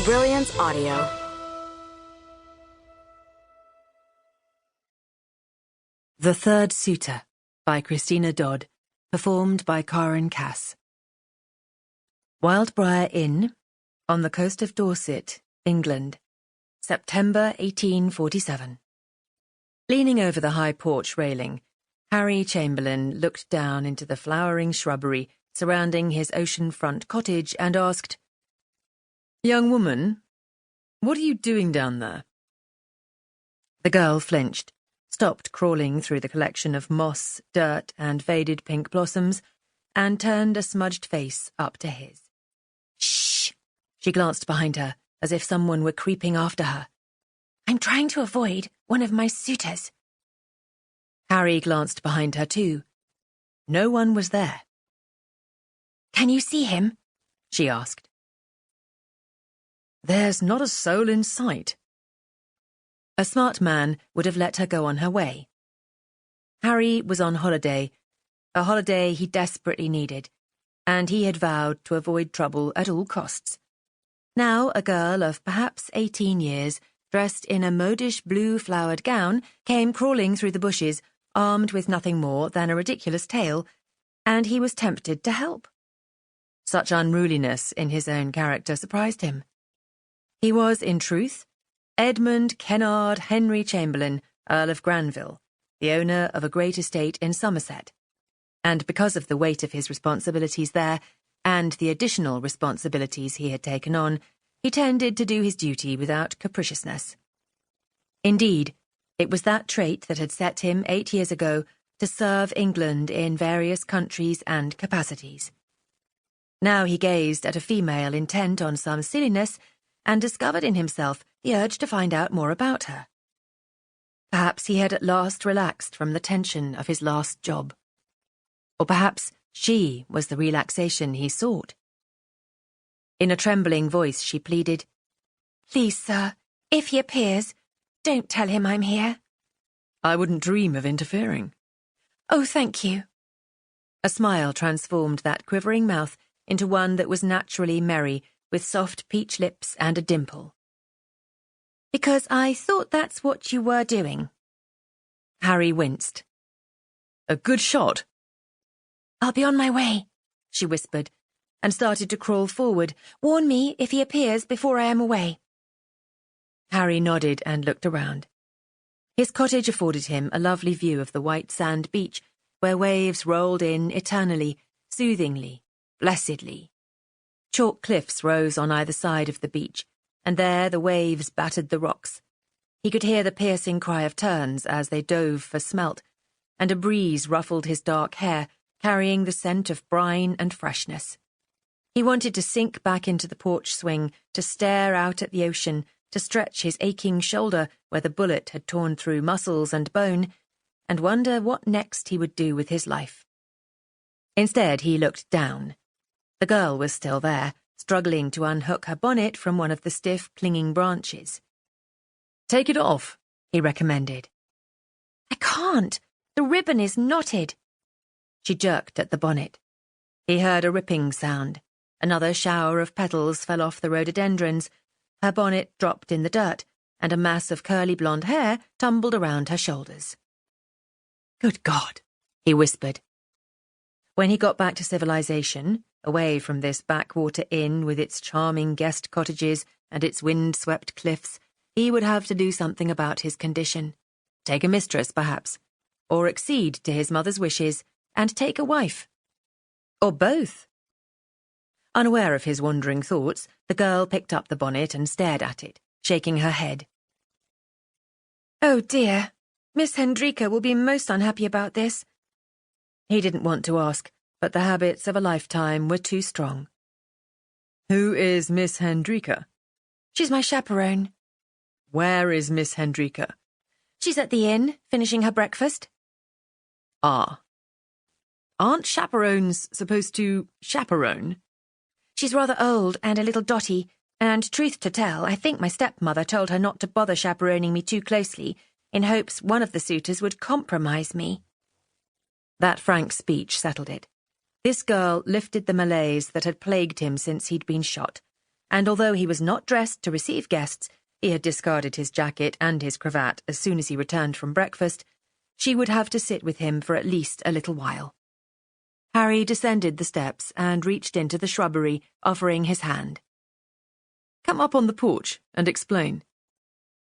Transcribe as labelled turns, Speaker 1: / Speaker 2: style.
Speaker 1: Brilliance Audio.
Speaker 2: The Third Suitor by Christina Dodd, performed by Karen Cass. Wildbriar Inn, on the coast of Dorset, England, September 1847. Leaning over the high porch railing, Harry Chamberlain looked down into the flowering shrubbery surrounding his oceanfront cottage and asked, "Young woman, what are you doing down there?" The girl flinched, stopped crawling through the collection of moss, dirt, and faded pink blossoms, and turned a smudged face up to his. "Shh!" She glanced behind her, as if someone were creeping after her. "I'm trying to avoid one of my suitors." Harry glanced behind her too. No one was there. "Can you see him?" she asked. "There's not a soul in sight." A smart man would have let her go on her way. Harry was on holiday, a holiday he desperately needed, and he had vowed to avoid trouble at all costs. Now a girl of perhaps 18 years, dressed in a modish blue-flowered gown, came crawling through the bushes, armed with nothing more than a ridiculous tail, and he was tempted to help. Such unruliness in his own character surprised him. He was, in truth, Edmund Kennard Henry Chamberlain, Earl of Granville, the owner of a great estate in Somerset, and because of the weight of his responsibilities there, and the additional responsibilities he had taken on, he tended to do his duty without capriciousness. Indeed, it was that trait that had set him 8 years ago to serve England in various countries and capacities. Now he gazed at a female intent on some silliness, and discovered in himself the urge to find out more about her. Perhaps he had at last relaxed from the tension of his last job. Or perhaps she was the relaxation he sought. In a trembling voice she pleaded, "Please, sir, if he appears, don't tell him I'm here."
Speaker 3: "I wouldn't dream of interfering."
Speaker 2: "Oh, thank you." A smile transformed that quivering mouth into one that was naturally merry, with soft peach lips and a dimple. "Because I thought that's what you were doing." Harry winced.
Speaker 3: "A good shot."
Speaker 2: "I'll be on my way," she whispered, and started to crawl forward. "Warn me if he appears before I am away." Harry nodded and looked around. His cottage afforded him a lovely view of the white sand beach, where waves rolled in eternally, soothingly, blessedly. Chalk cliffs rose on either side of the beach, and there the waves battered the rocks. He could hear the piercing cry of terns as they dove for smelt, and a breeze ruffled his dark hair, carrying the scent of brine and freshness. He wanted to sink back into the porch swing, to stare out at the ocean, to stretch his aching shoulder where the bullet had torn through muscles and bone, and wonder what next he would do with his life. Instead, he looked down. The girl was still there, struggling to unhook her bonnet from one of the stiff, clinging branches.
Speaker 3: "Take it off,"
Speaker 2: he recommended. "I can't. The ribbon is knotted." She jerked at the bonnet. He heard a ripping sound. Another shower of petals fell off the rhododendrons. Her bonnet dropped in the dirt, and a mass of curly blonde hair tumbled around her shoulders. "Good God," he whispered. When he got back to civilization, away from this backwater inn with its charming guest cottages and its wind-swept cliffs, he would have to do something about his condition. Take a mistress, perhaps, or accede to his mother's wishes and take a wife. Or both. Unaware of his wandering thoughts, the girl picked up the bonnet and stared at it, shaking her head. "Oh dear, Miss Hendrika will be most unhappy about this." He didn't want to ask, but the habits of a lifetime were too strong.
Speaker 3: "Who is Miss Hendrika?"
Speaker 2: "She's my chaperone."
Speaker 3: "Where is Miss Hendrika?"
Speaker 2: "She's at the inn, finishing her breakfast."
Speaker 3: "Ah. Aren't chaperones supposed to chaperone?"
Speaker 2: "She's rather old and a little dotty, and truth to tell, I think my stepmother told her not to bother chaperoning me too closely, in hopes one of the suitors would compromise me." That frank speech settled it. This girl lifted the malaise that had plagued him since he'd been shot, and although he was not dressed to receive guests, he had discarded his jacket and his cravat as soon as he returned from breakfast, she would have to sit with him for at least a little while. Harry descended the steps and reached into the shrubbery, offering his hand.
Speaker 3: Come up on the porch and explain.